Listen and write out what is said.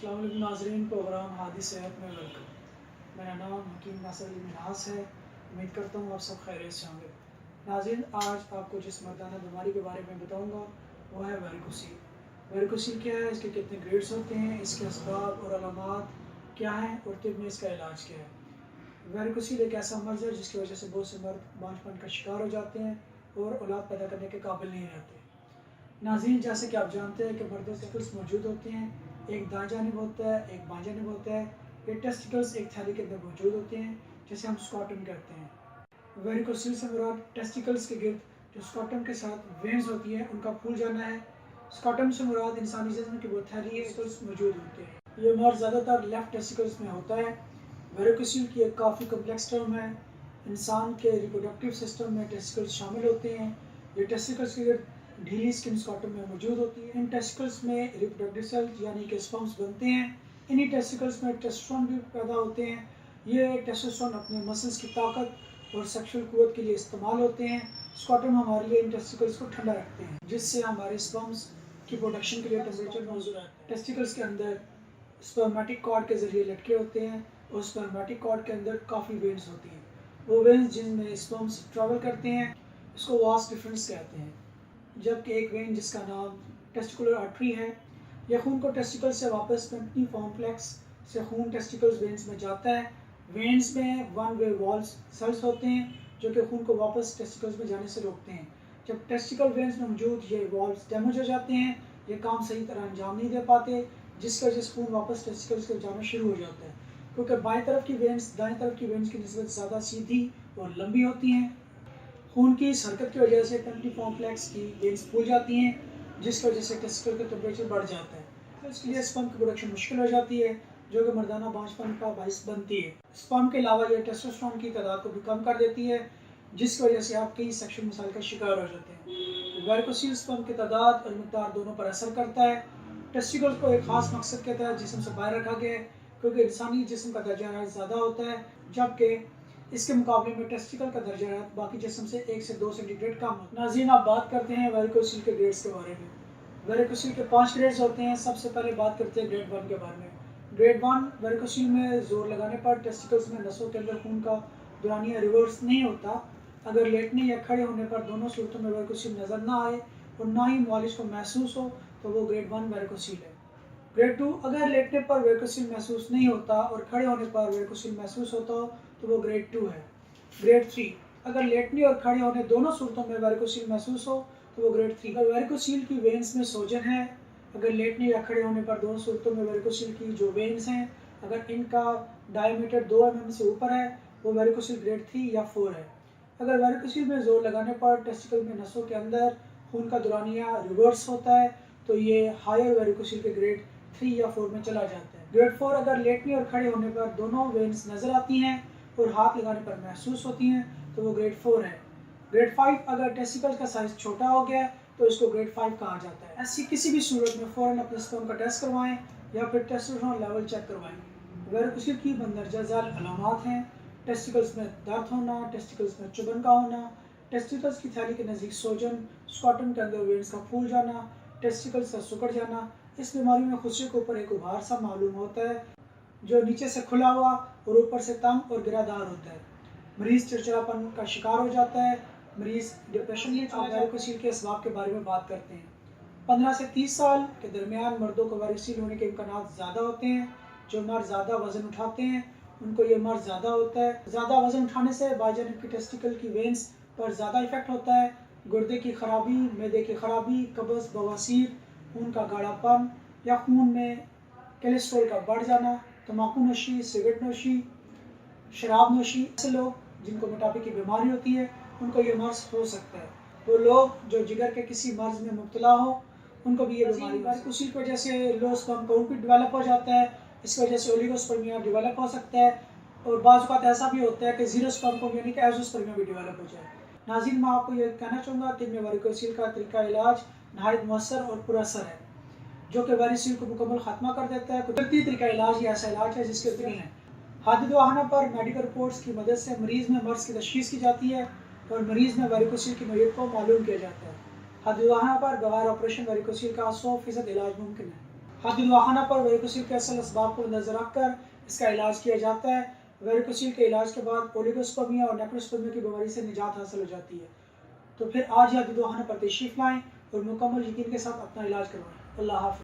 अस्सलाम वालेकुम नाज़रीन, प्रोग्राम हादी सेहत में वेलकम। मेरा नाम हकीम नासिर अली मिन्हास है। उम्मीद करता हूँ आप सब खैरियत से होंगे। नाज़रीन, आज आपको जिस मर्दाना बीमारी के बारे में बताऊँगा वो है वेरिकोसील। वेरिकोसील क्या है, इसके कितने ग्रेड्स होते हैं, इसके असबाब और अलामात क्या हैं और तिब में इसका इलाज क्या है। वेरिकोसील एक ऐसा मर्ज़ है जिसकी वजह से बहुत से मर्द बांझपन का शिकार हो जाते हैं और औलाद पैदा करने के काबिल नहीं रहते। नाज़रीन, जैसे कि आप जानते हैं कि मर्दों के टेस्टिकल्स मौजूद होते हैं, एक दाएं जानिब होता है, एक बाएं जानिब होता है। ये टेस्टिकल्स एक थैली के अंदर मौजूद होते हैं जिसे हम स्कॉटम कहते हैं। वेरिकोसील से मुराद टेस्टिकल्स के गिर्द जो स्कॉटम के साथ वेन्स होती है उनका फूल जाना है। स्कॉटम से मुराद इंसानी जिस्म की वो थैली टेस्टिकल्स मौजूद होते हैं। ये मर्ज ज़्यादातर लेफ्ट टेस्टिकल्स में होता है। वेरिकोसील की एक काफ़ी कम्प्लेक्स टर्म है। इंसान के रिप्रोडक्टिव सिस्टम में टेस्टिकल्स शामिल होते हैं। ये टेस्टिकल्स के गिर्द ढीली स्किन स्कॉटम में मौजूद होती है। इन टेस्टिकल्स में रिप्रोडक्टिव सेल्स यानी कि स्पर्म्स बनते हैं। इन्हीं टेस्टिकल्स में टेस्टोस्टेरोन भी पैदा होते हैं। ये टेस्टोस्टेरोन अपने मसल्स की ताकत और सेक्सुअल कुव्वत के लिए इस्तेमाल होते हैं। स्कॉटम हमारे लिए इन टेस्टिकल्स को ठंडा रखते हैं जिससे हमारे स्पर्म्स की प्रोडक्शन के लिए टेम्परेचर मौजूद रहता है। टेस्टिकल्स के अंदर स्पर्मेटिक कॉर्ड के जरिए लटके होते हैं और स्पर्मेटिक कॉर्ड के अंदर काफ़ी वेन्स होती हैं। वो वेन्स जिनमें स्पर्म्स ट्रैवल करते हैं इसको वास डिफरेंस कहते हैं। जबकि एक वेन जिसका नाम टेस्टिकुलर आर्टरी है, यह खून को टेस्टिकल से वापस पेम्पनी कॉम्प्लेक्स से खून टेस्टिकल्स वेन्स में जाता है। वेन्स में वन वे वॉल्स सेल्स होते हैं जो कि खून को वापस टेस्टिकल्स में जाने से रोकते हैं। जब टेस्टिकल वेन्स में मौजूद ये वॉल्स डैमेज हो जाते हैं, ये काम सही तरह अंजाम नहीं दे पाते, जिसकी वजह से खून वापस टेस्टिकल्स को जाना शुरू हो जाता है। क्योंकि बाएं तरफ की वेन्स दाएं तरफ की वेन्स की निस्बत ज़्यादा सीधी और लंबी होती हैं। खून की इस हरकत की वजह से पेम्पनी कॉम्प्लेक्स की वेन्स फूल जाती हैं जिसकी वजह से टेस्टिकल का टेम्परेचर बढ़ जाता है। तो इसके लिए स्पर्म की प्रोडक्शन मुश्किल हो जाती है जो कि मर्दाना बांझपन का बाइस बनती है। स्पर्म के अलावा यह टेस्टोस्टेरोन की तादाद को भी कम कर देती है जिसकी वजह से आप कई सेक्सुअल मसाइल का शिकार हो जाते हैं। वेरिकोसील स्पर्म की तादाद और मिकदार दोनों पर असर करता है। टेस्टिकल्स को एक खास मकसद के तहत जिस्म से बाहर रखा गया है क्योंकि इंसानी जिस्म का दर्जा हरारत ज़्यादा होता है जबकि इसके मुकाबले में टेस्टिकल का दर्जा हरारत बाकी जिस्म से 1 से 2 सेंटीग्रेड कम होता है। नाज़रीन, आप बात करते हैं वेरिकोसील के ग्रेड्स के बारे में। वेरिकोसील के 5 ग्रेड्स होते हैं। सबसे पहले बात करते हैं ग्रेड 1 के बारे में। ग्रेड 1 वेरिकोसील में जोर लगाने पर टेस्टिकल्स में नसों के अंदर खून का दौरानिया रिवर्स नहीं होता। अगर लेटने या खड़े होने पर दोनों सूरतों में वेरिकोसील नज़र ना आए और ना ही मालिश को महसूस हो तो वो ग्रेड 1 वेरिकोसील है। ग्रेड 2 अगर लेटने पर वेरिकोसील महसूस नहीं होता और खड़े होने पर वेरिकोसील महसूस होता हो तो वो ग्रेड 2 है। ग्रेड 3 अगर लेटने और खड़े होने दोनों सूरतों में वेरिकोसील महसूस हो तो वो ग्रेड 3। अगर वेरिकोसील की वेन्स में सोजन है, अगर लेटने या खड़े होने पर दोनों सूरतों में वेरिकोसील की जो वेन्स हैं अगर इनका डायमीटर 2 mm से ऊपर है वो वेरिकोसील ग्रेड 3 या 4 है। अगर वेरिकोसील में जोर लगाने पर टेस्टिकल में नसों के अंदर खून का दौरानिया रिवर्स होता है तो ये हायर वेरिकोसील के ग्रेड 3 या 4 में चला जाता है। ग्रेड 4 अगर लेटने और खड़े होने पर दोनों वेन्स नज़र आती हैं और हाथ लगाने पर महसूस होती हैं तो वो ग्रेड 4 है। ग्रेड 5 अगर टेस्टिकल का साइज छोटा हो गया तो इसको ग्रेड 5 कहा जाता है। ऐसी किसी भी सूरत में फ़ौरन अपने स्पर्म का टेस्ट करवाएं या फिर टेस्टोस्टेरोन लेवल चेक करवाएं। वेरिकोसील की मंदरजा झैल अलामात हैं टेस्टिकल्स में दर्द होना, टेस्टिकल्स में चुभन का होना, टेस्टिकल्स की थैली के नज़दीक सोजन, स्कॉटम के अंदर वेन्स का फूल जाना, टेस्टिकल्स का सिकुड़ जाना। इस बीमारी में खुशी के ऊपर एक उभार सा मालूम होता है जो नीचे से खुला हुआ और ऊपर से तंग और गिरादार होता है। मरीज़ चिड़चिड़ापन का शिकार हो जाता है, मरीज़ डिप्रेशन में चला जाता है। वेरिकोसील के असबाब के बारे में बात करते हैं। 15 से 30 साल के दरमियान मर्दों को वेरिकोसील होने के इम्कान ज़्यादा होते हैं। जो मर्द ज़्यादा वज़न उठाते हैं उनको ये मर्ज ज़्यादा होता है। ज़्यादा वज़न उठाने से बाईजानिब की टेस्टिकल की वेन्स पर ज़्यादा इफेक्ट होता है। गुर्दे की खराबी, मैदे की खराबी, कब्ज़, बवासीर, खून का गाढ़ापन या खून में कोलेस्ट्रॉल का बढ़ जाना, तम्बाकू नोशी, सिगरेट नोशी, शराब नोशी। ऐसे लोग जिनको मोटापे की बीमारी होती है उनको ये मर्ज हो सकता है। वो लोग जो जिगर के किसी मर्ज में मुब्तला हो उनको भी ये बीमारी वेरिकोसील की वजह से लो स्पर्म काउंट भी डेवलप हो जाता है। इस वजह से ओलिगोस्पर्मिया डेवलप हो सकता है और बाज़ औक़ात ऐसा भी होता है कि जीरो स्पर्म काउंट यानी कि एज़ोस्पर्मिया भी डेवलप हो जाए। नाज़रीन, मैं आपको ये कहना चाहूँगा कि वेरिकोसील का तरीका इलाज नहायत मौसर और पुरअसर है जो कि वेरिकोसील को मुकम्मल ख़त्मा कर देता है। कुदरती तरीका इलाज ये ऐसा इलाज है जिसके तीन हैं। हादिद वाहना पर मेडिकल रिपोर्ट्स की मदद से मरीज़ में मर्ज़ की तशख़ीस की जाती है और मरीज़ में वेरिकोसील की नोयत को मालूम किया जाता है। हादिद वाहना पर बगैर ऑपरेशन वेरिकोसील का 100% इलाज मुमकिन है। حادی دواخانہ پر ویریکوسیل کے اصل اسباب کو نظر رکھ کر اس کا علاج کیا جاتا ہے۔ ویریکوسیل کے علاج کے بعد اولیگوسپرمیا اور نیکروسپرمیا کی بیماری سے نجات حاصل ہو جاتی ہے۔ تو پھر آج حادی دواخانہ پر تشریف لائیں اور مکمل یقین کے ساتھ اپنا علاج کروائیں۔ اللہ حافظ۔